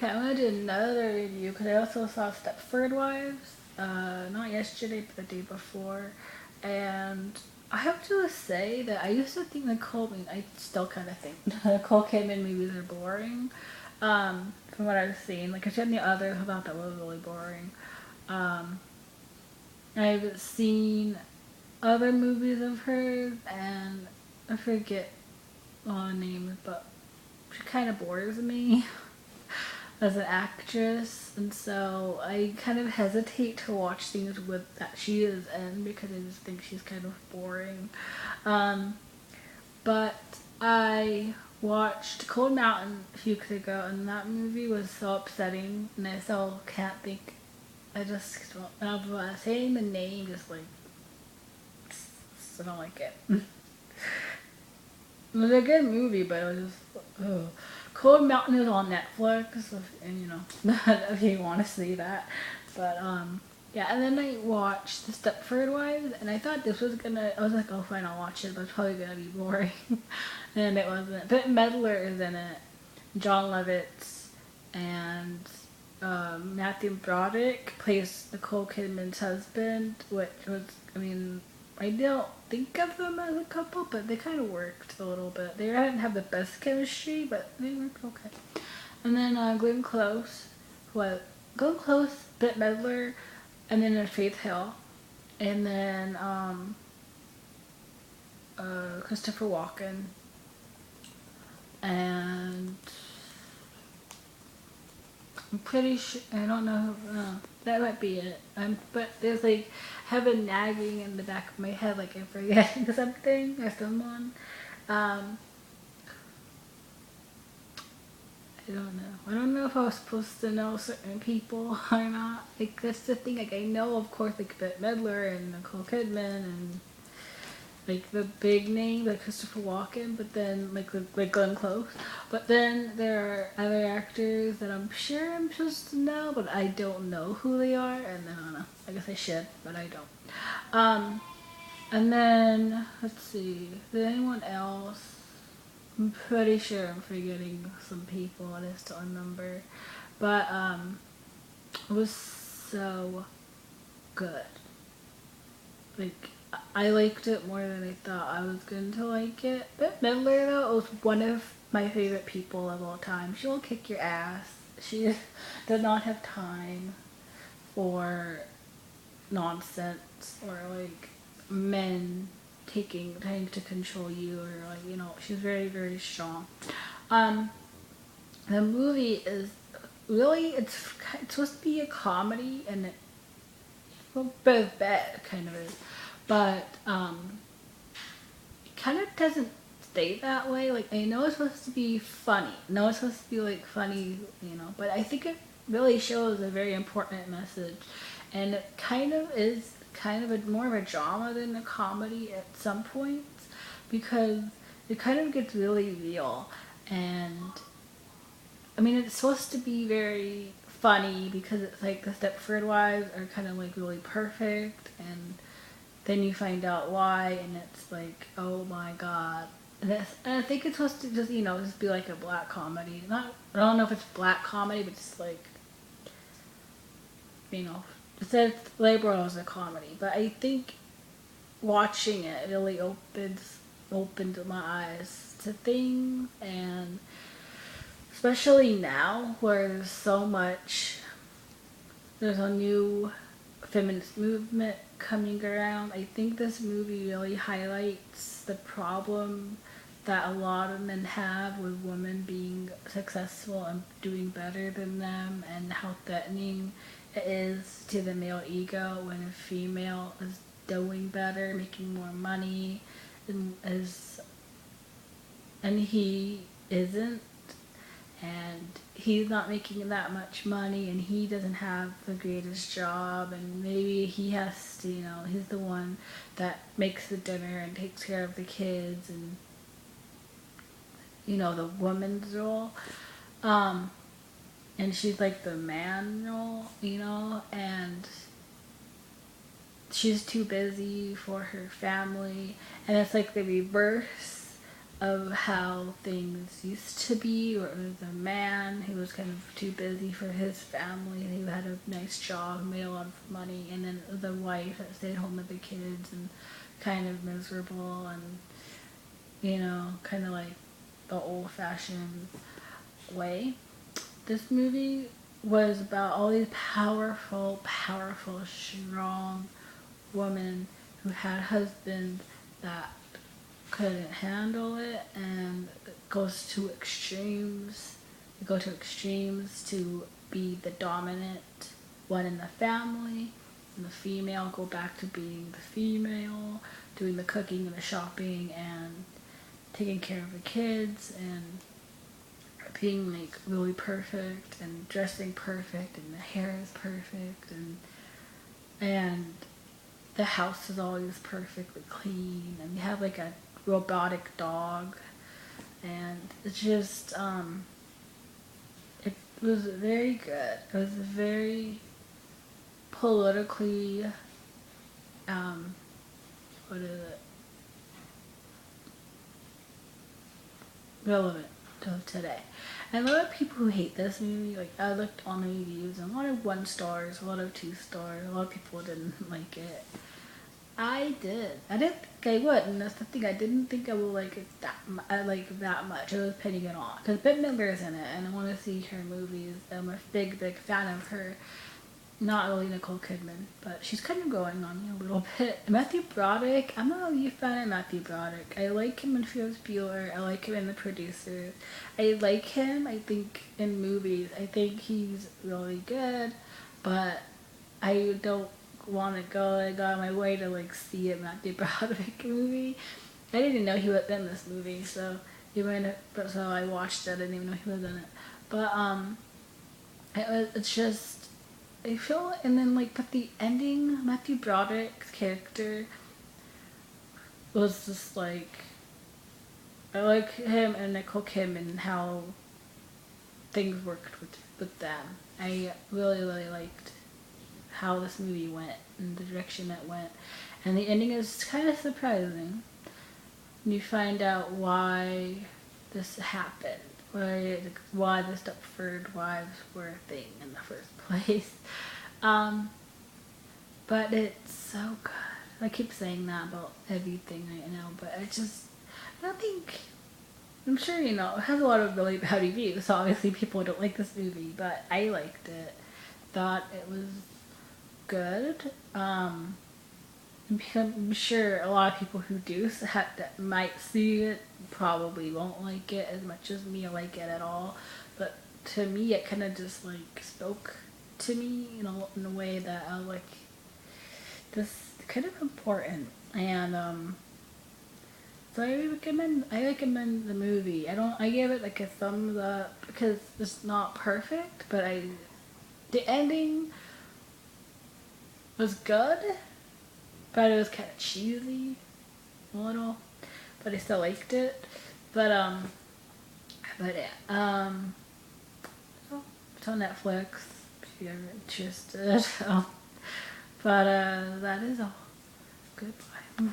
Okay, I'm gonna do another review because I also saw Stepford Wives, not yesterday, but the day before, and I have to say that I used to think Nicole, I mean, I still kind of think Nicole Kidman movies are boring, from what I've seen. Like, I've seen the others, I thought that was really boring. Um, I've seen other movies of hers, and I forget all the names, but she kind of bores me as an actress, and so I kind of hesitate to watch things with that she is in because I just think she's kind of boring. Um, but I watched Cold Mountain a few weeks ago, and that movie was so upsetting, and I still can't think. I just saying the name just like I don't like it. It was a good movie, but it was just ugh. Cold Mountain is on Netflix, and if you want to see that. But yeah. And then I watched The Stepford Wives, and I thought this was gonna. I was like, oh fine, I'll watch it, but it's probably gonna be boring, and it wasn't. But Medler is in it, John Lovitz, and Matthew Broderick plays Nicole Kidman's husband, which was, I mean, I don't think of them as a couple, but they kind of worked a little bit. They didn't have the best chemistry, but they worked okay. And then Glenn Close, Glenn Close, Bette Midler, and then Faith Hill, and then Christopher Walken, and I'm pretty sure, I don't know, that might be it. But there's like, have a nagging in the back of my head, like I'm forgetting something or someone. Um, I don't know. I don't know if I was supposed to know certain people or not. Like, that's the thing. Like, I know, of course, like Bette Midler and Nicole Kidman and like the big name, like Christopher Walken, but then like Glenn Close. But then there are other actors that I'm sure I'm supposed to know, but I don't know who they are, and I don't know. I guess I should, but I don't. And then let's see, did anyone else? I'm pretty sure I'm forgetting some people. I just don't remember, but it was so good. Like, I liked it more than I thought I was going to like it. But Midler, though, was one of my favorite people of all time. She will kick your ass. She does not have time for nonsense or like men trying to control you, or like, she's very, very strong. Um, the movie is really, it's supposed to be a comedy, and both bad kind of is, but it kind of doesn't stay that way. Like, I know it's supposed to be funny, I know it's supposed to be like funny, but I think it really shows a very important message, and it kind of is kind of more of a drama than a comedy at some points, because it kind of gets really real. And I mean, it's supposed to be very funny because it's like the Stepford Wives are kind of like really perfect, and then you find out why, and it's like, oh my god. And I think it's supposed to just, just be like a black comedy. Not, I don't know if it's black comedy, but just like, it says labeled as a comedy. But I think watching it really opened my eyes to things, and especially now where there's a new feminist movement coming around. I think this movie really highlights the problem that a lot of men have with women being successful and doing better than them, and how threatening it is to the male ego when a female is doing better, making more money, and he isn't, and he's not making that much money, and he doesn't have the greatest job, and maybe he has to, he's the one that makes the dinner and takes care of the kids, and the woman's role, and she's like the man role, and she's too busy for her family, and it's like the reverse of how things used to be, where it was a man who was kind of too busy for his family, who had a nice job, who made a lot of money, and then the wife that stayed home with the kids and kind of miserable and, you know, kind of like the old-fashioned way. This movie was about all these powerful, strong women who had husbands that couldn't handle it, and it goes to extremes. They go to extremes to be the dominant one in the family, and the female go back to being the female, doing the cooking and the shopping and taking care of the kids and being like really perfect and dressing perfect and the hair is perfect and the house is always perfectly clean, and you have like a robotic dog, and it's just it was very good. It was very politically what is it, relevant to today. And a lot of people who hate this movie, like I looked on the reviews, and a lot of 1 stars, a lot of 2 stars, a lot of people didn't like it. I did. I didn't think I would, and that's the thing. I didn't think I would like it that much. I was putting it on because Bette Midler's in it, and I want to see her movies. I'm a big fan of her. Not really Nicole Kidman, but she's kind of growing on me a little bit. Matthew Broderick, I'm not really a fan of Matthew Broderick. I like him in Ferris Bueller. I like him in The Producers. I like him, I think, in movies. I think he's really good, but I don't want to go out of my way to like see a Matthew Broderick movie. I didn't even know he was in this movie, so I watched it. I didn't even know he was in it. But it's just, I feel, and then like, but the ending, Matthew Broderick's character was just like, I like him and Nicole Kidman and how things worked with them. I really liked how this movie went and the direction it went, and the ending is kind of surprising. You find out why this happened, why the Stepford Wives were a thing in the first place. But it's so good. I keep saying that about everything right now, but I don't think, I'm sure you know, it has a lot of really bad reviews, so obviously people don't like this movie, but I liked it. Thought it was good. I'm sure a lot of people who that might see it probably won't like it as much as me or like it at all, but to me it kind of just like spoke to me in a way that I was like, this is kind of important. And so I recommend the movie. I gave it like a thumbs up because it's not perfect, but the ending was good, but it was kind of cheesy a little, but I still liked it. But yeah, oh, it's on Netflix if you're interested. But that is all. Goodbye.